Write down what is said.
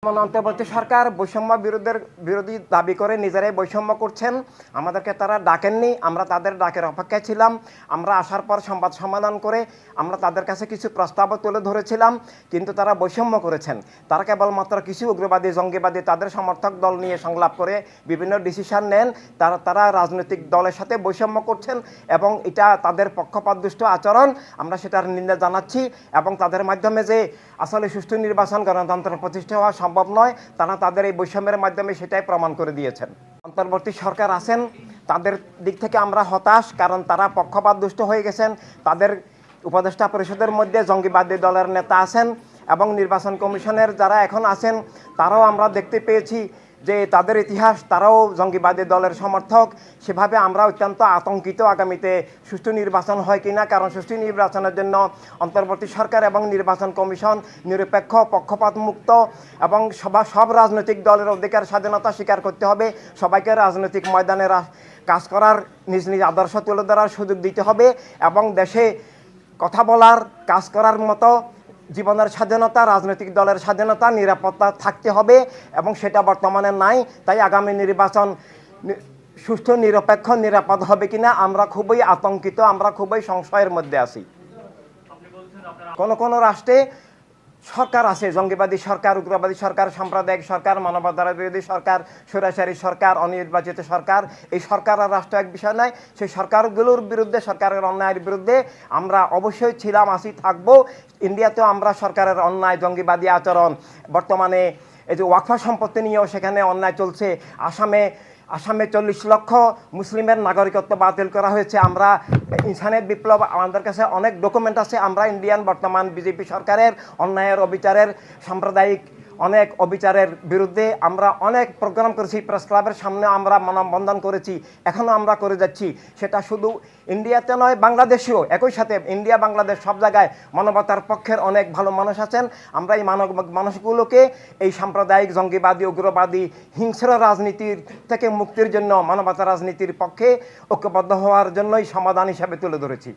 অন্তর্বর্তী সরকার বৈষম্য বিরোধী দাবি করে নিজেরাই বৈষম্য করছেন। আমাদেরকে তারা ডাকেননি, আমরা তাদের ডাকের অপেক্ষায় ছিলাম। আমরা আসার পর সংবাদ সম্মেলন করে আমরা তাদের কাছে কিছু প্রস্তাবও তুলে ধরেছিলাম, কিন্তু তারা বৈষম্য করেছেন। তারা কেবলমাত্র কিছু উগ্রবাদী জঙ্গিবাদী তাদের সমর্থক দল নিয়ে সংলাপ করে বিভিন্ন ডিসিশন নেন। তারা রাজনৈতিক দলের সাথে বৈষম্য করছেন এবং এটা তাদের পক্ষপাতদুষ্ট আচরণ। আমরা সেটার নিন্দা জানাচ্ছি এবং তাদের মাধ্যমে যে আসলে সুষ্ঠু নির্বাচন গণতন্ত্র প্রতিষ্ঠা হওয়া সম্ভব নয়, তারা তাদের এই বৈষম্যের মাধ্যমে সেটাই প্রমাণ করে দিয়েছেন। অন্তর্বর্তী সরকার আছেন, তাদের দিক থেকে আমরা হতাশ, কারণ তারা পক্ষপাতদুষ্ট হয়ে গেছেন। তাদের উপদেষ্টা পরিষদের মধ্যে জঙ্গিবাদী দলের নেতা আছেন এবং নির্বাচন কমিশনের যারা এখন আছেন তারাও আমরা দেখতে পেয়েছি যে তাদের ইতিহাস, তারাও জঙ্গিবাদী দলের সমর্থক। সেভাবে আমরা অত্যন্ত আতঙ্কিত আগামীতে সুষ্ঠু নির্বাচন হয় কিনা, কারণ সুষ্ঠু নির্বাচনের জন্য অন্তর্বর্তী সরকার এবং নির্বাচন কমিশন নিরপেক্ষ, পক্ষপাতমুক্ত এবং সব রাজনৈতিক দলের অধিকার স্বাধীনতা স্বীকার করতে হবে। সবাইকে রাজনৈতিক ময়দানে কাজ করার, নিজ নিজ আদর্শ তুলে ধরার সুযোগ দিতে হবে এবং দেশে কথা বলার, কাজ করার মতো জীবনের স্বাধীনতা, রাজনৈতিক দলের স্বাধীনতা, নিরাপত্তা থাকতে হবে এবং সেটা বর্তমানে নাই। তাই আগামী নির্বাচন সুষ্ঠু, নিরপেক্ষ, নিরাপদ হবে কিনা আমরা খুবই আতঙ্কিত, আমরা খুবই সংশয়ের মধ্যে আছি। কোন রাষ্ট্রে সরকার আছে, জঙ্গিবাদী সরকার, উগ্রবাদী সরকার, সাম্প্রদায়িক সরকার, মানবাধিকার বিরোধী সরকার, স্বৈরাচারী সরকার, অনির্বাচিত সরকার। এই সরকার আর রাষ্ট্র এক বিষয় নয়। সেই সরকারগুলোর বিরুদ্ধে, সরকারের অন্যায়ের বিরুদ্ধে আমরা অবশ্যই ছিলাম, আসি, থাকবো। ইন্ডিয়াতেও আমরা সরকারের অন্যায়, জঙ্গিবাদী আচরণ, বর্তমানে এই যে ওয়াকফ সম্পত্তি নিয়েও সেখানে অন্যায় চলছে। আসামে 40 লক্ষ মুসলিমের নাগরিকত্ব বাতিল করা হয়েছে। আমরা ইনসানের বিপ্লব, আমাদের কাছে অনেক ডকুমেন্ট আছে। আমরা ইন্ডিয়ান বর্তমান বিজেপি সরকারের অন্যায়ের, অবিচারের, সাম্প্রদায়িক অনেক অবিচারের বিরুদ্ধে আমরা অনেক প্রোগ্রাম করেছি। প্রেস ক্লাবের সামনে আমরা মানববন্ধন করেছি, এখনও আমরা করে যাচ্ছি। সেটা শুধু ইন্ডিয়াতে নয়, বাংলাদেশেও একই সাথে। ইন্ডিয়া, বাংলাদেশ সব জায়গায় মানবতার পক্ষের অনেক ভালো মানুষ আছেন। আমরা এই মানুষগুলোকে এই সাম্প্রদায়িক, জঙ্গিবাদী, উগ্রবাদী, হিংস্র রাজনীতির থেকে মুক্তির জন্য, মানবতা রাজনীতির পক্ষে ঐক্যবদ্ধ হওয়ার জন্যই সমাধান হিসাবে তুলে ধরেছি।